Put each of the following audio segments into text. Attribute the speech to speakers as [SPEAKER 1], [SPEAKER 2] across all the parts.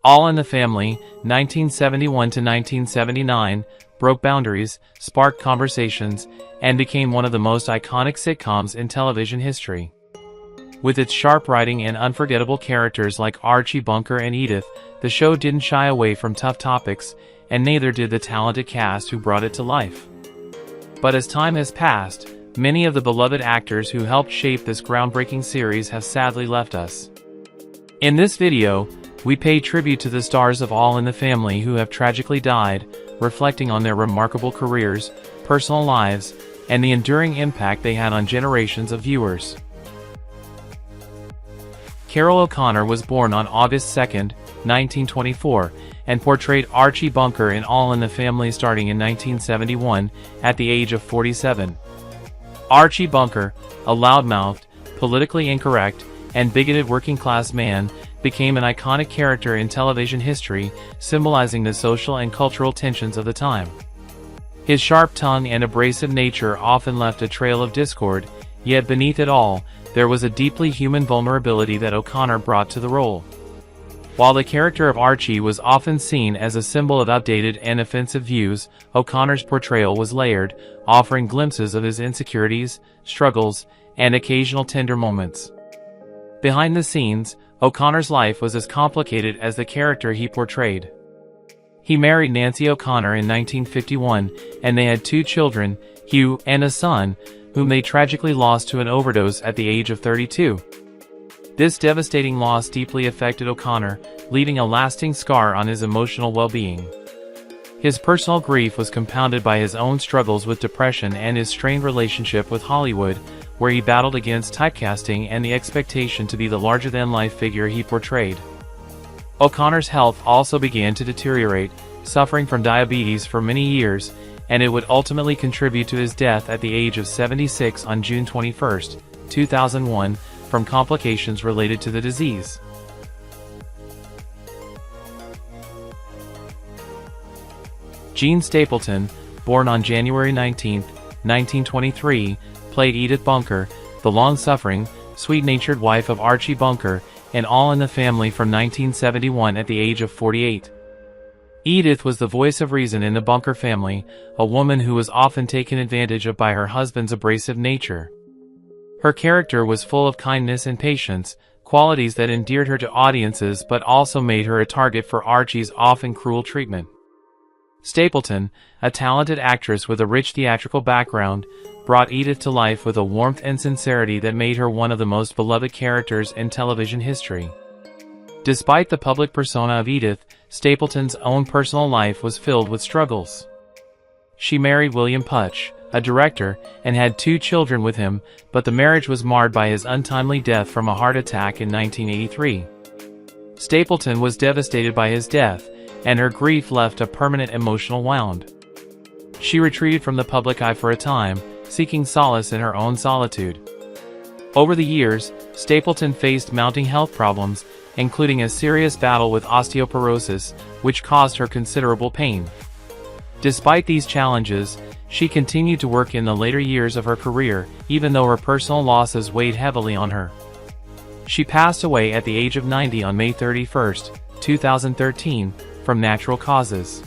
[SPEAKER 1] All in the Family, 1971 to 1979, broke boundaries, sparked conversations, and became one of the most iconic sitcoms in television history. With its sharp writing and unforgettable characters like Archie Bunker and Edith, the show didn't shy away from tough topics, and neither did the talented cast who brought it to life. But as time has passed, many of the beloved actors who helped shape this groundbreaking series have sadly left us. In this video, we pay tribute to the stars of All in the Family who have tragically died, reflecting on their remarkable careers, personal lives, and the enduring impact they had on generations of viewers. Carroll O'Connor was born on August 2, 1924, and portrayed Archie Bunker in All in the Family starting in 1971, at the age of 47. Archie Bunker, a loudmouthed, politically incorrect, and bigoted working-class man, became an iconic character in television history, symbolizing the social and cultural tensions of the time. His sharp tongue and abrasive nature often left a trail of discord, yet beneath it all, there was a deeply human vulnerability that O'Connor brought to the role. While the character of Archie was often seen as a symbol of outdated and offensive views, O'Connor's portrayal was layered, offering glimpses of his insecurities, struggles, and occasional tender moments. Behind the scenes, O'Connor's life was as complicated as the character he portrayed. He married Nancy O'Connor in 1951, and they had 2 children, Hugh and a son, whom they tragically lost to an overdose at the age of 32. This devastating loss deeply affected O'Connor, leaving a lasting scar on his emotional well-being. His personal grief was compounded by his own struggles with depression and his strained relationship with Hollywood, where he battled against typecasting and the expectation to be the larger-than-life figure he portrayed. O'Connor's health also began to deteriorate, suffering from diabetes for many years, and it would ultimately contribute to his death at the age of 76 on June 21, 2001, from complications related to the disease. Jean Stapleton, born on January 19, 1923, played Edith Bunker, the long-suffering, sweet-natured wife of Archie Bunker, in All in the Family from 1971 at the age of 48. Edith was the voice of reason in the Bunker family, a woman who was often taken advantage of by her husband's abrasive nature. Her character was full of kindness and patience, qualities that endeared her to audiences but also made her a target for Archie's often cruel treatment. Stapleton, a talented actress with a rich theatrical background, brought Edith to life with a warmth and sincerity that made her one of the most beloved characters in television history. Despite the public persona of Edith, Stapleton's own personal life was filled with struggles. She married William Putch, a director, and had 2 children with him, but the marriage was marred by his untimely death from a heart attack in 1983. Stapleton was devastated by his death, and her grief left a permanent emotional wound. She retreated from the public eye for a time, seeking solace in her own solitude. Over the years, Stapleton faced mounting health problems, including a serious battle with osteoporosis, which caused her considerable pain. Despite these challenges, she continued to work in the later years of her career, even though her personal losses weighed heavily on her. She passed away at the age of 90 on May 31, 2013, from natural causes.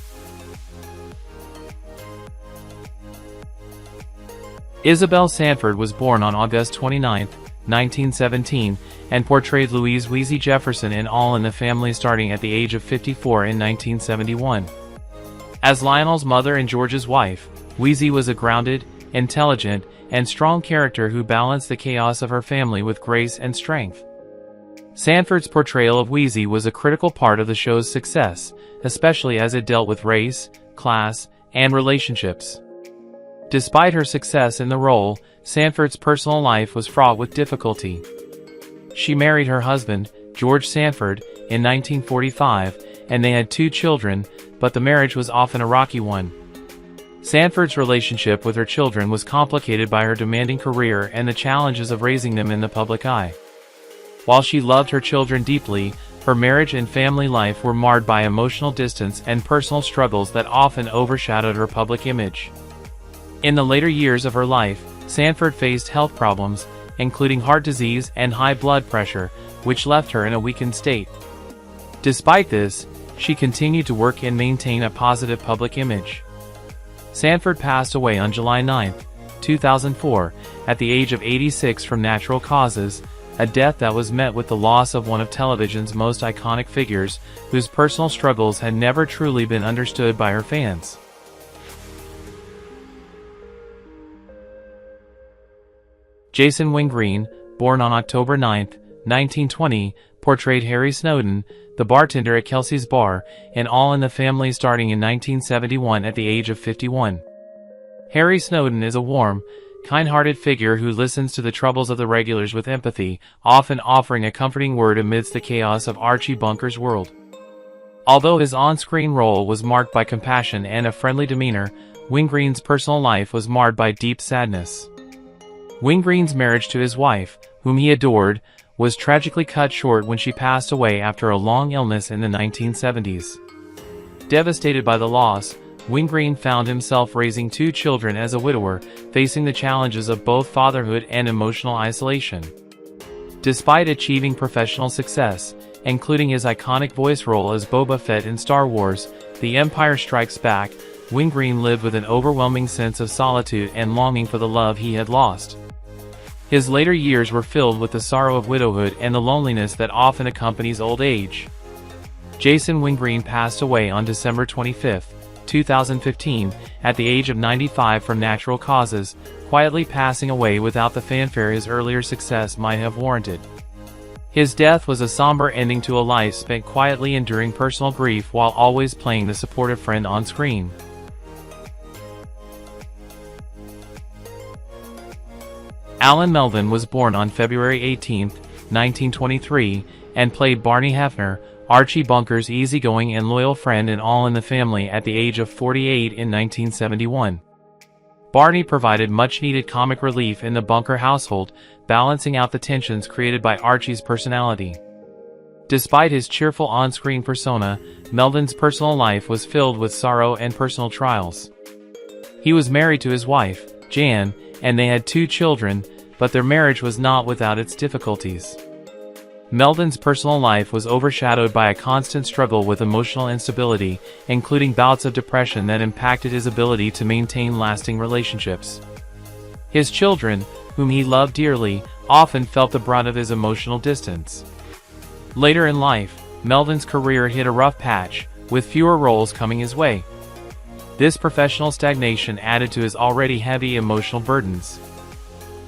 [SPEAKER 1] Isabelle Sanford was born on August 29, 1917, and portrayed Louise "Wheezy" Jefferson in All in the Family starting at the age of 54 in 1971. As Lionel's mother and George's wife, Wheezy was a grounded, intelligent, and strong character who balanced the chaos of her family with grace and strength. Sanford's portrayal of Wheezy was a critical part of the show's success, especially as it dealt with race, class, and relationships. Despite her success in the role, Sanford's personal life was fraught with difficulty. She married her husband, George Sanford, in 1945, and they had 2 children, but the marriage was often a rocky one. Sanford's relationship with her children was complicated by her demanding career and the challenges of raising them in the public eye. While she loved her children deeply, her marriage and family life were marred by emotional distance and personal struggles that often overshadowed her public image. In the later years of her life, Sanford faced health problems, including heart disease and high blood pressure, which left her in a weakened state. Despite this, she continued to work and maintain a positive public image. Sanford passed away on July 9, 2004, at the age of 86 from natural causes, a death that was met with the loss of one of television's most iconic figures, whose personal struggles had never truly been understood by her fans. Jason Wingreen, born on October 9, 1920, portrayed Harry Snowden, the bartender at Kelsey's Bar, in All in the Family starting in 1971 at the age of 51. Harry Snowden is a warm, kind-hearted figure who listens to the troubles of the regulars with empathy, often offering a comforting word amidst the chaos of Archie Bunker's world. Although his on-screen role was marked by compassion and a friendly demeanor, Wingreen's personal life was marred by deep sadness. Wingreen's marriage to his wife, whom he adored, was tragically cut short when she passed away after a long illness in the 1970s. Devastated by the loss, Wingreen found himself raising 2 children as a widower, facing the challenges of both fatherhood and emotional isolation. Despite achieving professional success, including his iconic voice role as Boba Fett in Star Wars: The Empire Strikes Back, Wingreen lived with an overwhelming sense of solitude and longing for the love he had lost. His later years were filled with the sorrow of widowhood and the loneliness that often accompanies old age. Jason Wingreen passed away on December 25, 2015, at the age of 95 from natural causes, quietly passing away without the fanfare his earlier success might have warranted. His death was a somber ending to a life spent quietly enduring personal grief while always playing the supportive friend on screen. Alan Melvin was born on February 18, 1923, and played Barney Hefner, Archie Bunker's easygoing and loyal friend in All in the Family at the age of 48 in 1971. Barney provided much-needed comic relief in the Bunker household, balancing out the tensions created by Archie's personality. Despite his cheerful on-screen persona, Melvin's personal life was filled with sorrow and personal trials. He was married to his wife, Jan, and they had 2 children, but their marriage was not without its difficulties. Melvin's personal life was overshadowed by a constant struggle with emotional instability, including bouts of depression that impacted his ability to maintain lasting relationships. His children, whom he loved dearly, often felt the brunt of his emotional distance. Later in life, Melvin's career hit a rough patch, with fewer roles coming his way. This professional stagnation added to his already heavy emotional burdens.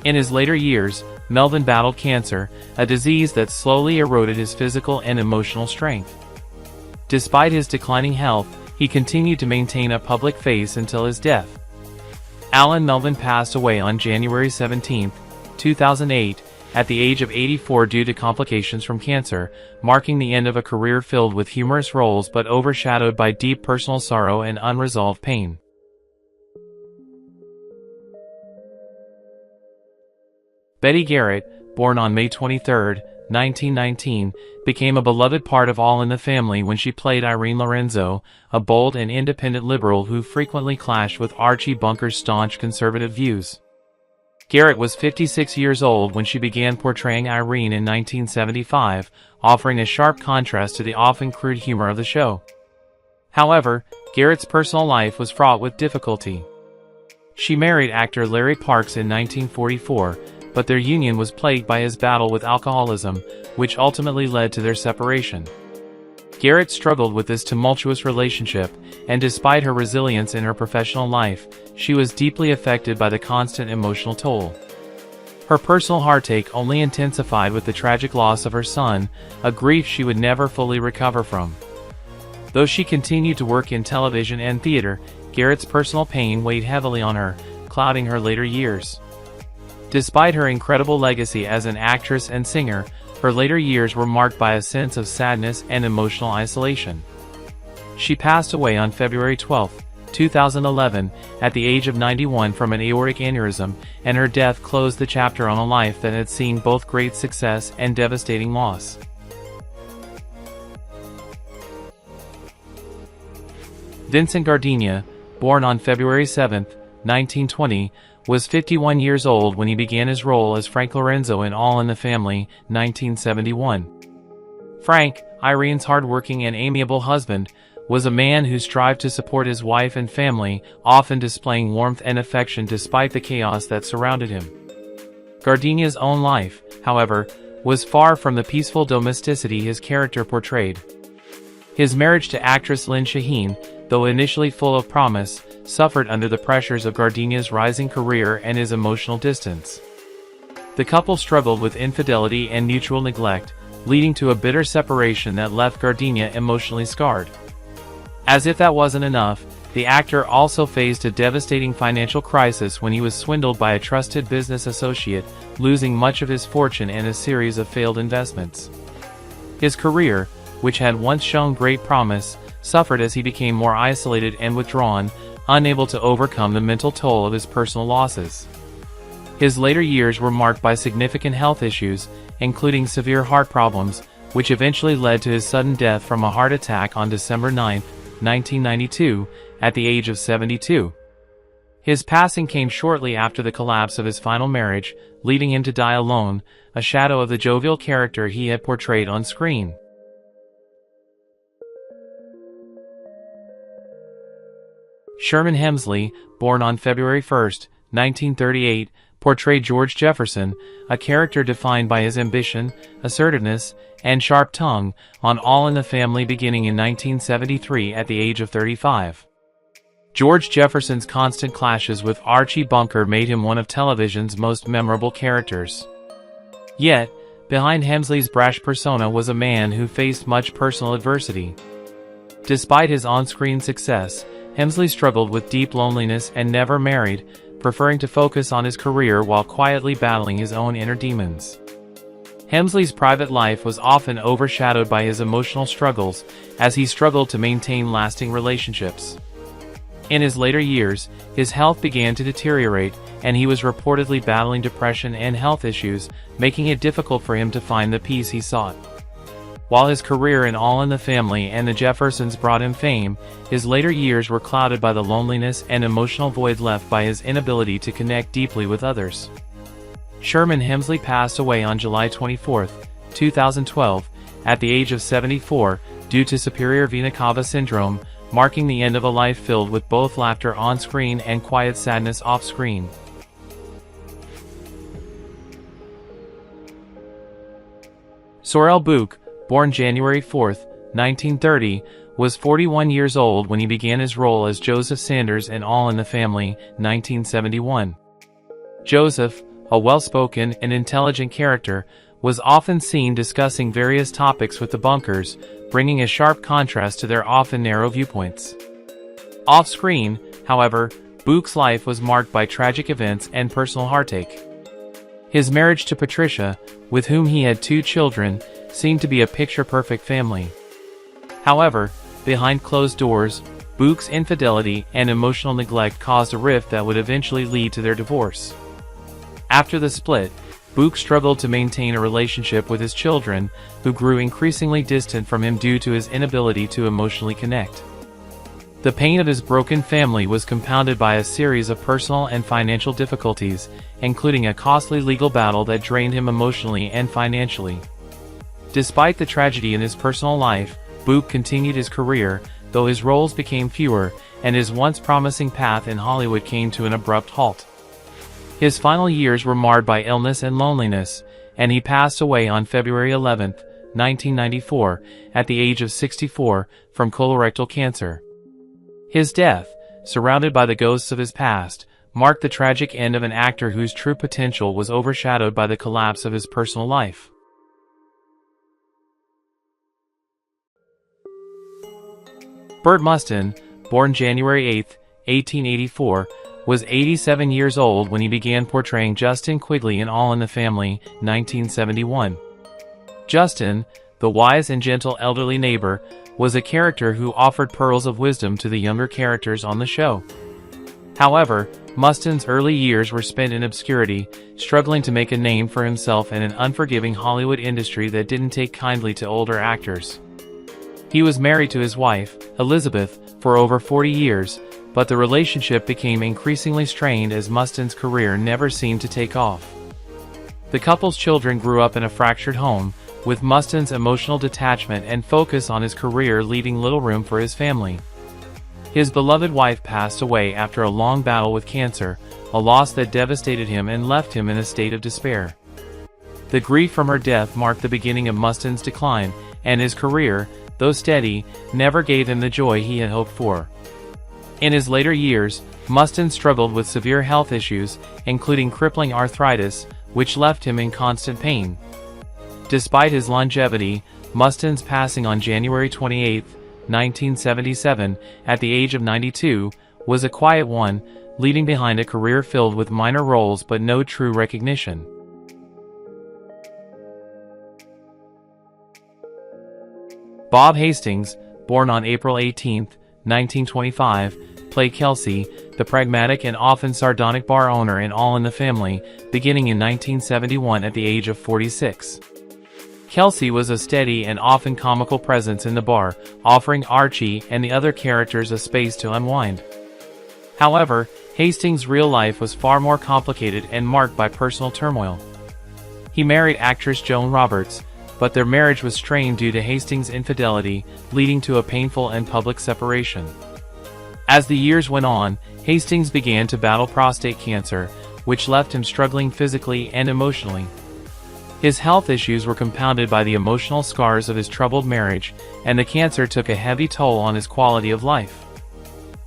[SPEAKER 1] In his later years, Melvin battled cancer, a disease that slowly eroded his physical and emotional strength. Despite his declining health, he continued to maintain a public face until his death. Alan Melvin passed away on January 17, 2008, at the age of 84 due to complications from cancer, marking the end of a career filled with humorous roles but overshadowed by deep personal sorrow and unresolved pain. Betty Garrett, born on May 23, 1919, became a beloved part of All in the Family when she played Irene Lorenzo, a bold and independent liberal who frequently clashed with Archie Bunker's staunch conservative views. Garrett was 56 years old when she began portraying Irene in 1975, offering a sharp contrast to the often crude humor of the show. However, Garrett's personal life was fraught with difficulty. She married actor Larry Parks in 1944, but their union was plagued by his battle with alcoholism, which ultimately led to their separation. Garrett struggled with this tumultuous relationship, and despite her resilience in her professional life, she was deeply affected by the constant emotional toll. Her personal heartache only intensified with the tragic loss of her son, a grief she would never fully recover from. Though she continued to work in television and theater, Garrett's personal pain weighed heavily on her, clouding her later years. Despite her incredible legacy as an actress and singer, her later years were marked by a sense of sadness and emotional isolation. She passed away on February 12, 2011, at the age of 91 from an aortic aneurysm, and her death closed the chapter on a life that had seen both great success and devastating loss. Vincent Gardinia, born on February 7, 1920, was 51 years old when he began his role as Frank Lorenzo in All in the Family, 1971. Frank, Irene's hardworking and amiable husband, was a man who strived to support his wife and family, often displaying warmth and affection despite the chaos that surrounded him. Gardinia's own life, however, was far from the peaceful domesticity his character portrayed. His marriage to actress Lynn Shaheen, though initially full of promise, suffered under the pressures of Gardinia's rising career and his emotional distance. The couple struggled with infidelity and mutual neglect, leading to a bitter separation that left Gardinia emotionally scarred. As if that wasn't enough, the actor also faced a devastating financial crisis when he was swindled by a trusted business associate, losing much of his fortune and a series of failed investments. His career, which had once shown great promise, suffered as he became more isolated and withdrawn, unable to overcome the mental toll of his personal losses. His later years were marked by significant health issues, including severe heart problems, which eventually led to his sudden death from a heart attack on December 9, 1992, at the age of 72. His passing came shortly after the collapse of his final marriage, leaving him to die alone, a shadow of the jovial character he had portrayed on screen. Sherman Hemsley, born on February 1, 1938, portrayed George Jefferson, a character defined by his ambition, assertiveness, and sharp tongue, on All in the Family beginning in 1973 at the age of 35. George Jefferson's constant clashes with Archie Bunker made him one of television's most memorable characters. Yet, behind Hemsley's brash persona was a man who faced much personal adversity. Despite his on-screen success, Hemsley struggled with deep loneliness and never married, preferring to focus on his career while quietly battling his own inner demons. Hemsley's private life was often overshadowed by his emotional struggles, as he struggled to maintain lasting relationships. In his later years, his health began to deteriorate, and he was reportedly battling depression and health issues, making it difficult for him to find the peace he sought. While his career in All in the Family and the Jeffersons brought him fame, his later years were clouded by the loneliness and emotional void left by his inability to connect deeply with others. Sherman Hemsley passed away on July 24, 2012, at the age of 74, due to superior vena cava syndrome, marking the end of a life filled with both laughter on-screen and quiet sadness off-screen. Sorrel Bouc, born January 4, 1930, was 41 years old when he began his role as Joseph Sanders in All in the Family, 1971. Joseph, a well-spoken and intelligent character, was often seen discussing various topics with the Bunkers, bringing a sharp contrast to their often narrow viewpoints. Off-screen, however, Bouc's life was marked by tragic events and personal heartache. His marriage to Patricia, with whom he had 2 children, seemed to be a picture-perfect family. However, behind closed doors, Bouc's infidelity and emotional neglect caused a rift that would eventually lead to their divorce. After the split, Bouc struggled to maintain a relationship with his children, who grew increasingly distant from him due to his inability to emotionally connect. The pain of his broken family was compounded by a series of personal and financial difficulties, including a costly legal battle that drained him emotionally and financially. Despite the tragedy in his personal life, Bouc continued his career, though his roles became fewer, and his once promising path in Hollywood came to an abrupt halt. His final years were marred by illness and loneliness, and he passed away on February 11, 1994, at the age of 64, from colorectal cancer. His death, surrounded by the ghosts of his past, marked the tragic end of an actor whose true potential was overshadowed by the collapse of his personal life. Bert Mustin, born January 8, 1884, was 87 years old when he began portraying Justin Quigley in All in the Family, 1971. Justin, the wise and gentle elderly neighbor, was a character who offered pearls of wisdom to the younger characters on the show. However, Mustin's early years were spent in obscurity, struggling to make a name for himself in an unforgiving Hollywood industry that didn't take kindly to older actors. He was married to his wife, Elizabeth, for over 40 years, but the relationship became increasingly strained as Mustin's career never seemed to take off. The couple's children grew up in a fractured home, with Mustin's emotional detachment and focus on his career leaving little room for his family. His beloved wife passed away after a long battle with cancer, a loss that devastated him and left him in a state of despair. The grief from her death marked the beginning of Mustin's decline, and his career, though steady, never gave him the joy he had hoped for. In his later years, Mustin struggled with severe health issues, including crippling arthritis, which left him in constant pain. Despite his longevity, Mustin's passing on January 28, 1977, at the age of 92, was a quiet one, leaving behind a career filled with minor roles but no true recognition. Bob Hastings, born on April 18, 1925, played Kelsey, the pragmatic and often sardonic bar owner in All in the Family, beginning in 1971 at the age of 46. Kelsey was a steady and often comical presence in the bar, offering Archie and the other characters a space to unwind. However, Hastings' real life was far more complicated and marked by personal turmoil. He married actress Joan Roberts, but their marriage was strained due to Hastings' infidelity, leading to a painful and public separation. As the years went on, Hastings began to battle prostate cancer, which left him struggling physically and emotionally. His health issues were compounded by the emotional scars of his troubled marriage, and the cancer took a heavy toll on his quality of life.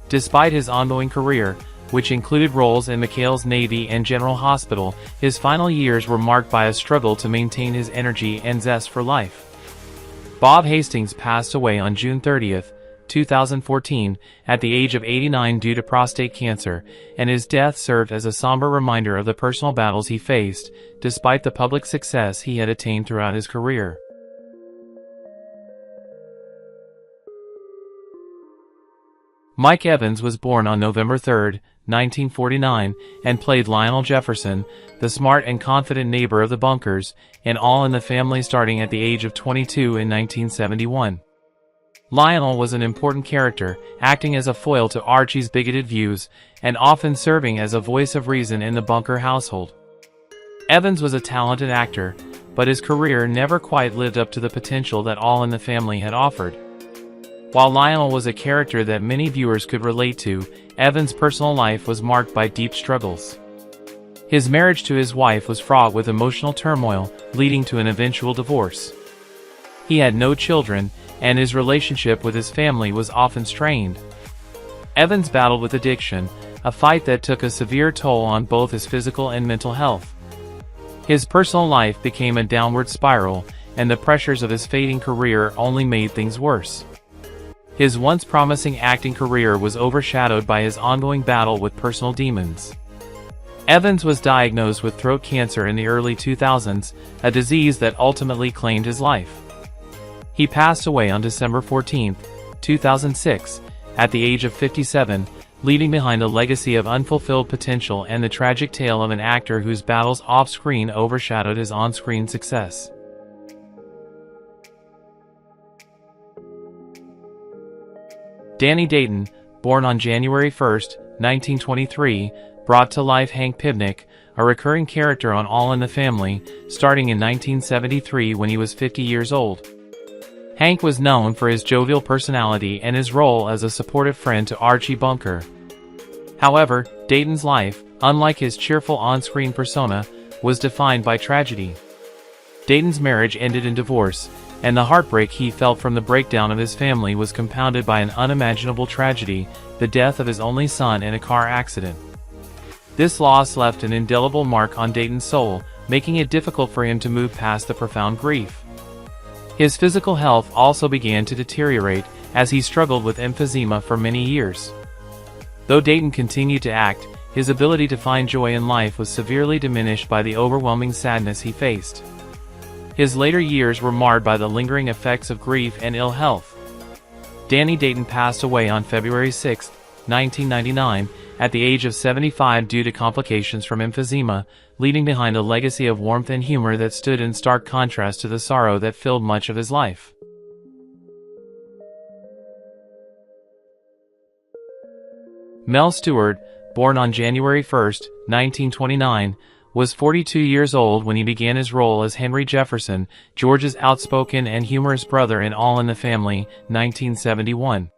[SPEAKER 1] Despite his ongoing career, which included roles in McHale's Navy and General Hospital, his final years were marked by a struggle to maintain his energy and zest for life. Bob Hastings passed away on June 30, 2014, at the age of 89 due to prostate cancer, and his death served as a somber reminder of the personal battles he faced, despite the public success he had attained throughout his career. Mike Evans was born on November 3, 1949, and played Lionel Jefferson, the smart and confident neighbor of the Bunkers, in All in the Family starting at the age of 22 in 1971. Lionel was an important character, acting as a foil to Archie's bigoted views, and often serving as a voice of reason in the Bunker household. Evans was a talented actor, but his career never quite lived up to the potential that All in the Family had offered. While Lionel was a character that many viewers could relate to, Evans' personal life was marked by deep struggles. His marriage to his wife was fraught with emotional turmoil, leading to an eventual divorce. He had no children, and his relationship with his family was often strained. Evans battled with addiction, a fight that took a severe toll on both his physical and mental health. His personal life became a downward spiral, and the pressures of his fading career only made things worse. His once promising acting career was overshadowed by his ongoing battle with personal demons. Evans was diagnosed with throat cancer in the early 2000s, a disease that ultimately claimed his life. He passed away on December 14, 2006, at the age of 57, leaving behind a legacy of unfulfilled potential and the tragic tale of an actor whose battles off-screen overshadowed his on-screen success. Danny Dayton, born on January 1, 1923, brought to life Hank Pibnick, a recurring character on All in the Family, starting in 1973 when he was 50 years old. Hank was known for his jovial personality and his role as a supportive friend to Archie Bunker. However, Dayton's life, unlike his cheerful on-screen persona, was defined by tragedy. Dayton's marriage ended in divorce, and the heartbreak he felt from the breakdown of his family was compounded by an unimaginable tragedy, the death of his only son in a car accident. This loss left an indelible mark on Dayton's soul, making it difficult for him to move past the profound grief. His physical health also began to deteriorate, as he struggled with emphysema for many years. Though Dayton continued to act, his ability to find joy in life was severely diminished by the overwhelming sadness he faced. His later years were marred by the lingering effects of grief and ill health. Danny Dayton passed away on February 6, 1999, at the age of 75 due to complications from emphysema, leaving behind a legacy of warmth and humor that stood in stark contrast to the sorrow that filled much of his life. Mel Stewart, born on January 1, 1929, was 42 years old when he began his role as Henry Jefferson, George's outspoken and humorous brother in All in the Family, 1971.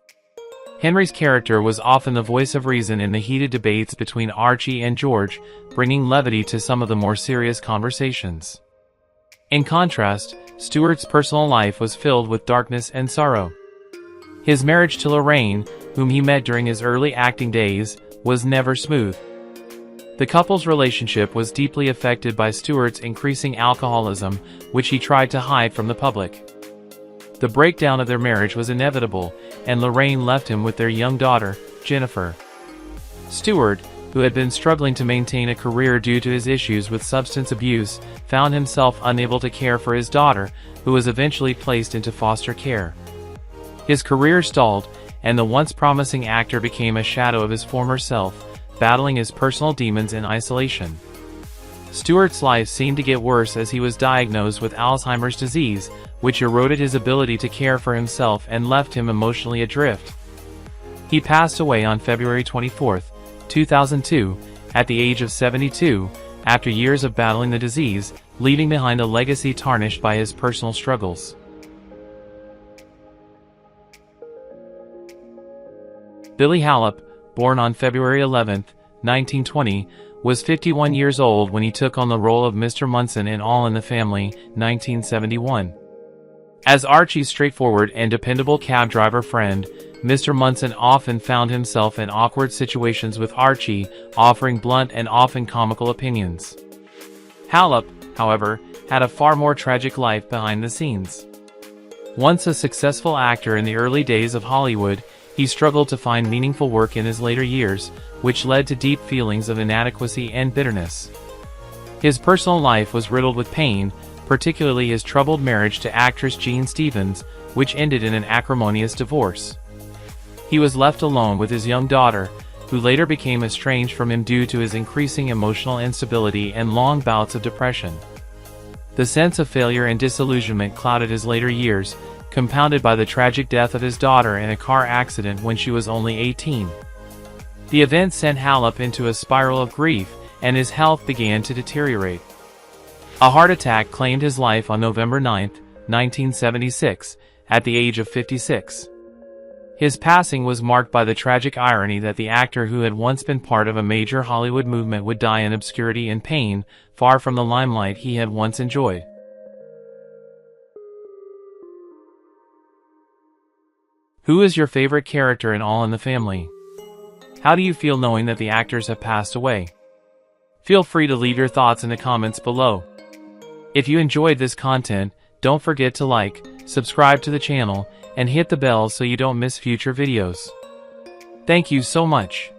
[SPEAKER 1] Henry's character was often the voice of reason in the heated debates between Archie and George, bringing levity to some of the more serious conversations. In contrast, Stewart's personal life was filled with darkness and sorrow. His marriage to Lorraine, whom he met during his early acting days, was never smooth. The couple's relationship was deeply affected by Stewart's increasing alcoholism, which he tried to hide from the public. The breakdown of their marriage was inevitable, and Lorraine left him with their young daughter, Jennifer. Stewart, who had been struggling to maintain a career due to his issues with substance abuse, found himself unable to care for his daughter, who was eventually placed into foster care. His career stalled, and the once promising actor became a shadow of his former self, battling his personal demons in isolation. Stewart's life seemed to get worse as he was diagnosed with Alzheimer's disease, which eroded his ability to care for himself and left him emotionally adrift. He passed away on February 24, 2002, at the age of 72, after years of battling the disease, leaving behind a legacy tarnished by his personal struggles. Billy Hallopp, born on February 11, 1920, was 51 years old when he took on the role of Mr. Munson in All in the Family, 1971. As Archie's straightforward and dependable cab driver friend, Mr. Munson often found himself in awkward situations with Archie, offering blunt and often comical opinions. Hallopp, however, had a far more tragic life behind the scenes. Once a successful actor in the early days of Hollywood, he struggled to find meaningful work in his later years, which led to deep feelings of inadequacy and bitterness. His personal life was riddled with pain, particularly his troubled marriage to actress Jean Stevens, which ended in an acrimonious divorce. He was left alone with his young daughter, who later became estranged from him due to his increasing emotional instability and long bouts of depression. The sense of failure and disillusionment clouded his later years, compounded by the tragic death of his daughter in a car accident when she was only 18. The event sent Hallopp into a spiral of grief, and his health began to deteriorate. A heart attack claimed his life on November 9, 1976, at the age of 56. His passing was marked by the tragic irony that the actor who had once been part of a major Hollywood movement would die in obscurity and pain, far from the limelight he had once enjoyed. Who is your favorite character in All in the Family? How do you feel knowing that the actors have passed away? Feel free to leave your thoughts in the comments below. If you enjoyed this content, don't forget to like, subscribe to the channel, and hit the bell so you don't miss future videos. Thank you so much.